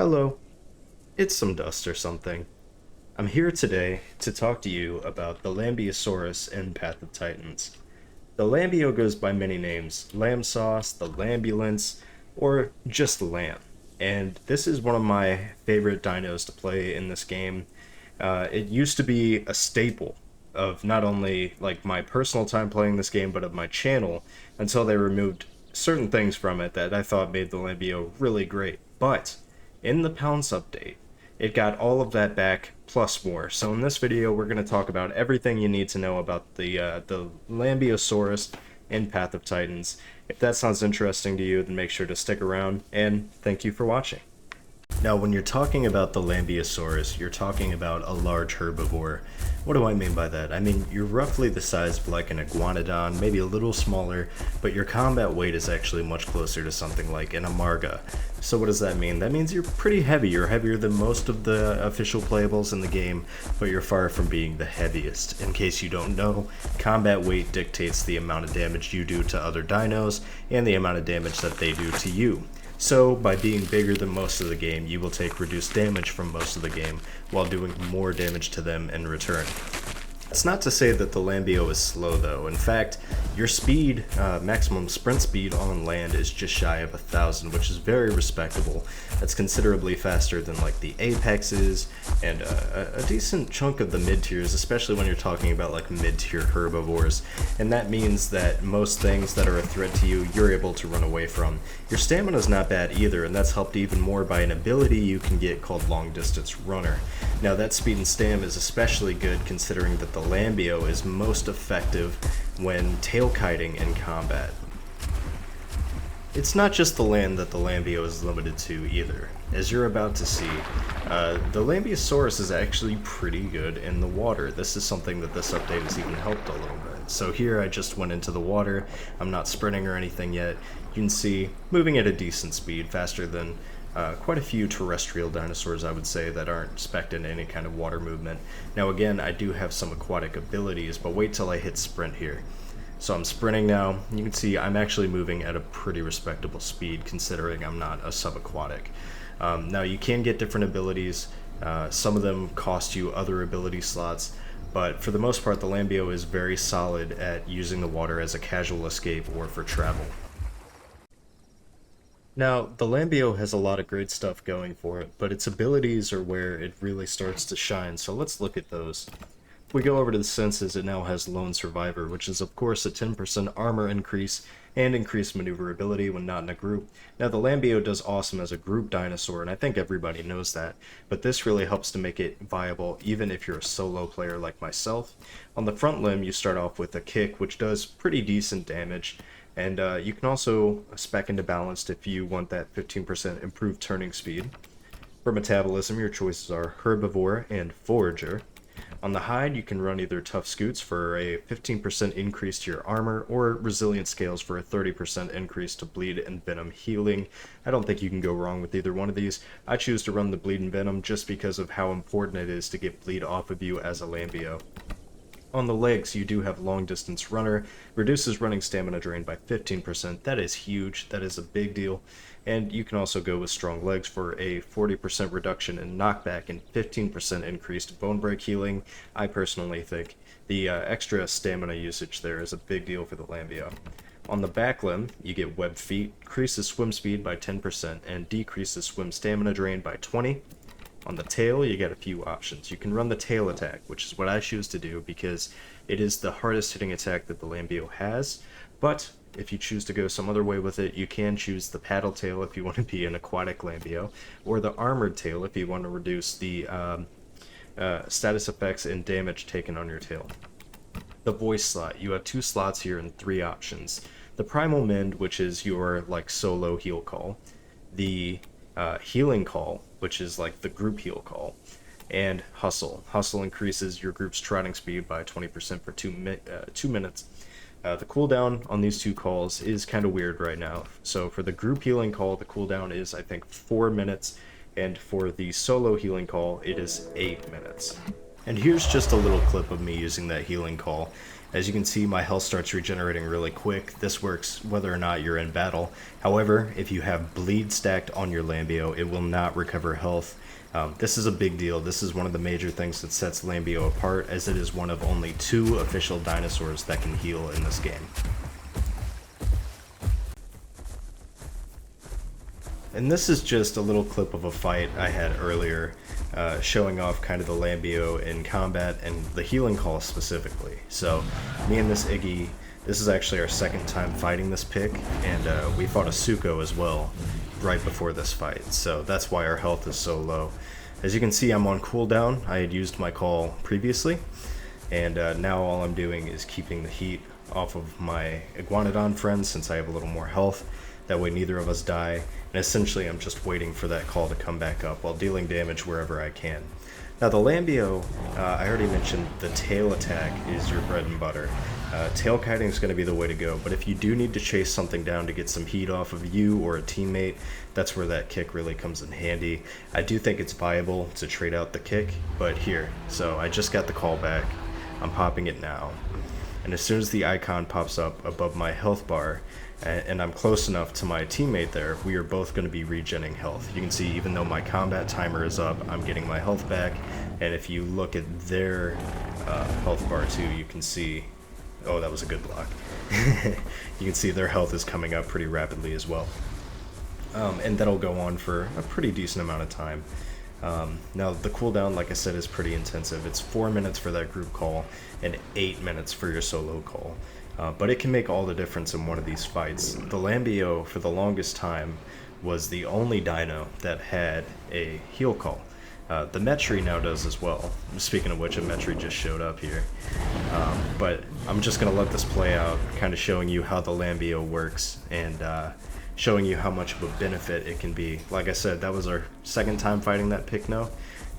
Hello, it's some dust or something. I'm here today to talk to you about the Lambeosaurus in Path of Titans. The Lambeo goes by many names: lamb sauce, the Lambulance, or just lamb. And this is one of my favorite dinos to play in this game. It used to be a staple of not only like my personal time playing this game, but of my channel until they removed certain things from it that I thought made the Lambeo really great. But in the Pounce update, it got all of that back plus more. So in this video, we're going to talk about everything you need to know about the Lambeosaurus in Path of Titans. If that sounds interesting to you, then make sure to stick around, and thank you for watching. Now, when you're talking about the Lambeosaurus, you're talking about a large herbivore. What do I mean by that? I mean, you're roughly the size of like an iguanodon, maybe a little smaller, but your combat weight is actually much closer to something like an amarga. So what does that mean? That means you're pretty heavy. You're heavier than most of the official playables in the game, but you're far from being the heaviest. In case you don't know, combat weight dictates the amount of damage you do to other dinos and the amount of damage that they do to you. So, by being bigger than most of the game, you will take reduced damage from most of the game, while doing more damage to them in return. It's not to say that the Lambeo is slow though. In fact, your speed, maximum sprint speed on land is just shy of 1,000, which is very respectable. That's considerably faster than like the Apexes and a decent chunk of the mid-tiers, especially when you're talking about like mid-tier herbivores. And that means that most things that are a threat to you, you're able to run away from. Your stamina is not bad either, and that's helped even more by an ability you can get called Long Distance Runner. Now that speed and stam is especially good considering that the Lambeo is most effective when tail kiting in combat. It's not just the land that the Lambeo is limited to either. As you're about to see, the Lambeosaurus is actually pretty good in the water. This is something that this update has even helped a little bit. So here I just went into the water. I'm not sprinting or anything yet. You can see moving at a decent speed, faster than quite a few terrestrial dinosaurs, I would say, that aren't spec'd in any kind of water movement. Now again, I do have some aquatic abilities, but wait till I hit sprint here. So I'm sprinting now. You can see I'm actually moving at a pretty respectable speed considering I'm not a subaquatic. Now you can get different abilities. Some of them cost you other ability slots, but for the most part the Lambeo is very solid at using the water as a casual escape or for travel. Now, the Lambeo has a lot of great stuff going for it, but its abilities are where it really starts to shine, so let's look at those. If we go over to the senses, it now has Lone Survivor, which is of course a 10% armor increase and increased maneuverability when not in a group. Now, the Lambeo does awesome as a group dinosaur, and I think everybody knows that, but this really helps to make it viable even if you're a solo player like myself. On the front limb, you start off with a kick, which does pretty decent damage. And you can also spec into balanced if you want that 15% improved turning speed. For metabolism, your choices are herbivore and forager. On the hide, you can run either tough scoots for a 15% increase to your armor, or resilient scales for a 30% increase to bleed and venom healing. I don't think you can go wrong with either one of these. I choose to run the bleed and venom just because of how important it is to get bleed off of you as a Lambeo. On the legs, you do have Long Distance Runner, reduces running stamina drain by 15%. That is huge, that is a big deal. And you can also go with Strong Legs for a 40% reduction in knockback and 15% increased bone break healing. I personally think the extra stamina usage there is a big deal for the Lambeo. On the back limb, you get Web Feet, increases swim speed by 10% and decreases swim stamina drain by 20%. On the tail, you get a few options. You can run the tail attack, which is what I choose to do because it is the hardest hitting attack that the Lambeo has, but if you choose to go some other way with it, you can choose the paddle tail if you want to be an aquatic Lambeo, or the armored tail if you want to reduce the status effects and damage taken on your tail. The voice slot, you have 2 slots here and 3 options. The Primal Mend, which is your like solo heal call, the healing call, which is like the group heal call, and hustle. Hustle increases your group's trotting speed by 20% for 2 minutes. The cooldown on these 2 calls is kind of weird right now. So for the group healing call, the cooldown is I think 4 minutes, and for the solo healing call, it is 8 minutes. And here's just a little clip of me using that healing call. As you can see, my health starts regenerating really quick. This works whether or not you're in battle. However, if you have bleed stacked on your Lambeo, it will not recover health. This is a big deal. This is one of the major things that sets Lambeo apart, as it is one of only 2 official dinosaurs that can heal in this game. And this is just a little clip of a fight I had earlier, showing off kind of the Lambeo in combat and the healing call specifically. So, me and this Iggy, this is actually our second time fighting this pick, and we fought a Suko as well right before this fight, so that's why our health is so low. As you can see, I'm on cooldown. I had used my call previously, and now all I'm doing is keeping the heat off of my Iguanodon friends since I have a little more health. That way neither of us die, and essentially I'm just waiting for that call to come back up while dealing damage wherever I can. Now the Lambeo, I already mentioned the tail attack is your bread and butter. Tail kiting is going to be the way to go, but if you do need to chase something down to get some heat off of you or a teammate, that's where that kick really comes in handy. I do think it's viable to trade out the kick, but here, so I just got the call back, I'm popping it now, and as soon as the icon pops up above my health bar, and I'm close enough to my teammate there, we are both going to be regenning health. You can see even though my combat timer is up, I'm getting my health back, and if you look at their health bar too, you can see, oh, that was a good block. You can see their health is coming up pretty rapidly as well. And that'll go on for a pretty decent amount of time. Now the cooldown, like I said, is pretty intensive. It's 4 minutes for that group call and 8 minutes for your solo call. But it can make all the difference in one of these fights. The Lambeo, for the longest time, was the only dino that had a heal call. The Metri now does as well. Speaking of which, a Metri just showed up here. But I'm just going to let this play out, kind of showing you how the Lambeo works, and showing you how much of a benefit it can be. Like I said, that was our second time fighting that Pycno,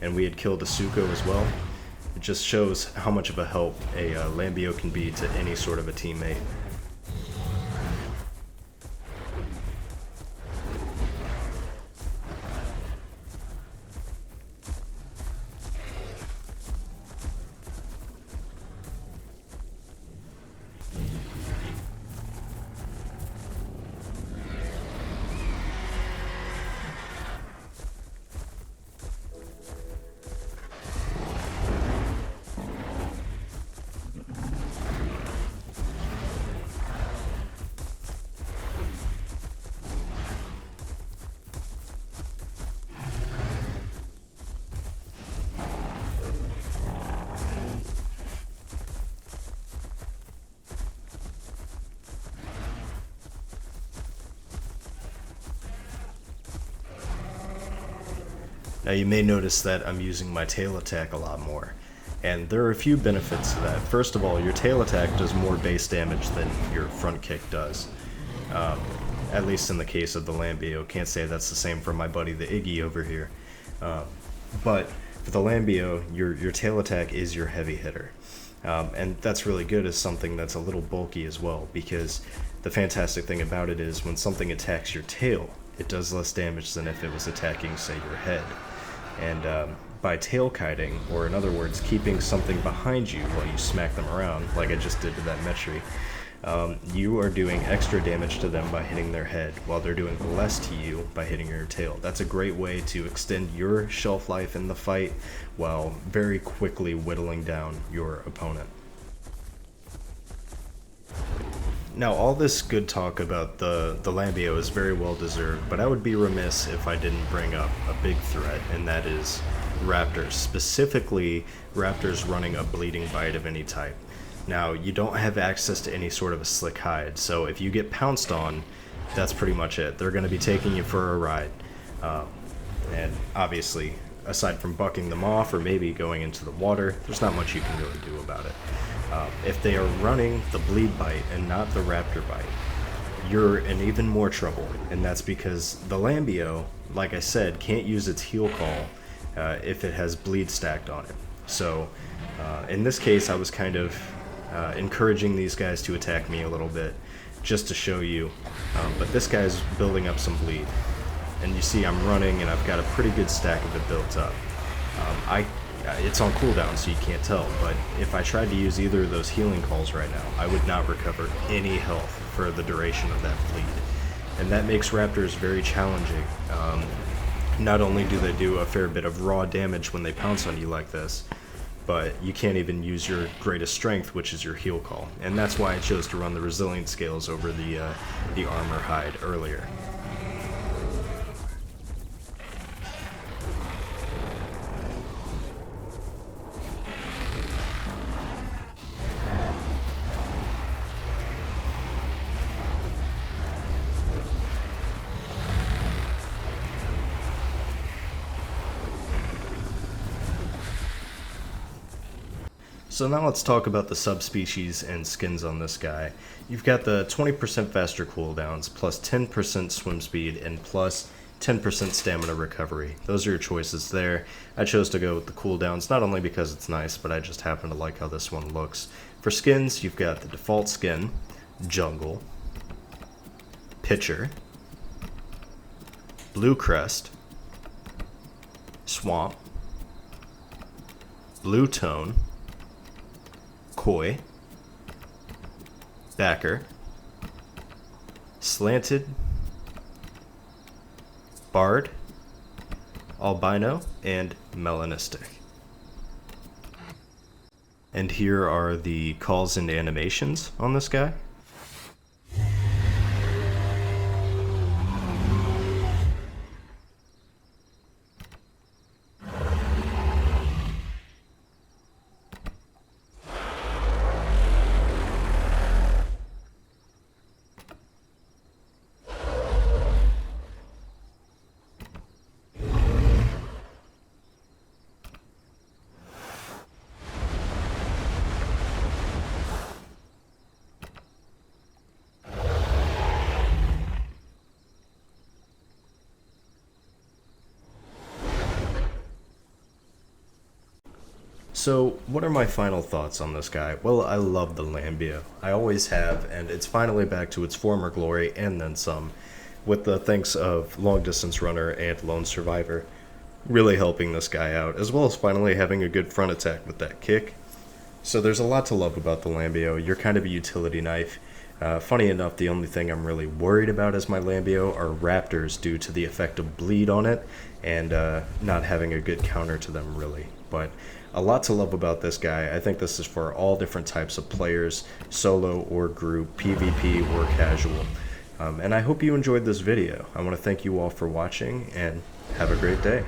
and we had killed a Suko as well. It just shows how much of a help a Lambeo can be to any sort of a teammate. Now you may notice that I'm using my tail attack a lot more, and there are a few benefits to that. First of all, your tail attack does more base damage than your front kick does, at least in the case of the Lambeo. Can't say that's the same for my buddy the Iggy over here, but for the Lambeo, your tail attack is your heavy hitter, and that's really good as something that's a little bulky as well, because the fantastic thing about it is when something attacks your tail, it does less damage than if it was attacking, say, your head. And by tail kiting, or in other words, keeping something behind you while you smack them around, like I just did to that Metri, you are doing extra damage to them by hitting their head, while they're doing less to you by hitting your tail. That's a great way to extend your shelf life in the fight, while very quickly whittling down your opponent. Now, all this good talk about the Lambeo is very well deserved, but I would be remiss if I didn't bring up a big threat, and that is Raptors. Specifically, Raptors running a bleeding bite of any type. Now, you don't have access to any sort of a slick hide, so if you get pounced on, that's pretty much it. They're going to be taking you for a ride. And obviously, aside from bucking them off or maybe going into the water, there's not much you can really do about it. If they are running the bleed bite and not the raptor bite, you're in even more trouble, and that's because the Lambeo, like I said, can't use its heal call if it has bleed stacked on it. So in this case, I was kind of encouraging these guys to attack me a little bit just to show you, but this guy's building up some bleed, and you see I'm running and I've got a pretty good stack of it built up. It's on cooldown, so you can't tell, but if I tried to use either of those healing calls right now, I would not recover any health for the duration of that bleed. And that makes Raptors very challenging. Not only do they do a fair bit of raw damage when they pounce on you like this, but you can't even use your greatest strength, which is your heal call. And that's why I chose to run the resilience scales over the armor hide earlier. So now let's talk about the subspecies and skins on this guy. You've got the 20% faster cooldowns, plus 10% swim speed, and plus 10% stamina recovery. Those are your choices there. I chose to go with the cooldowns, not only because it's nice, but I just happen to like how this one looks. For skins, you've got the default skin, Jungle, Pitcher, Blue Crest, Swamp, Blue Tone, Koi, Backer, Slanted, Bard, Albino, and Melanistic. And here are the calls and animations on this guy. So, what are my final thoughts on this guy? Well, I love the Lambeo. I always have, and it's finally back to its former glory and then some, with the thanks of Long Distance Runner and Lone Survivor really helping this guy out, as well as finally having a good front attack with that kick. So there's a lot to love about the Lambeo. You're kind of a utility knife. Funny enough, the only thing I'm really worried about as my Lambeo are Raptors due to the effect of bleed on it and not having a good counter to them, really. But a lot to love about this guy. I think this is for all different types of players, solo or group, PvP or casual. And I hope you enjoyed this video. I want to thank you all for watching, and have a great day.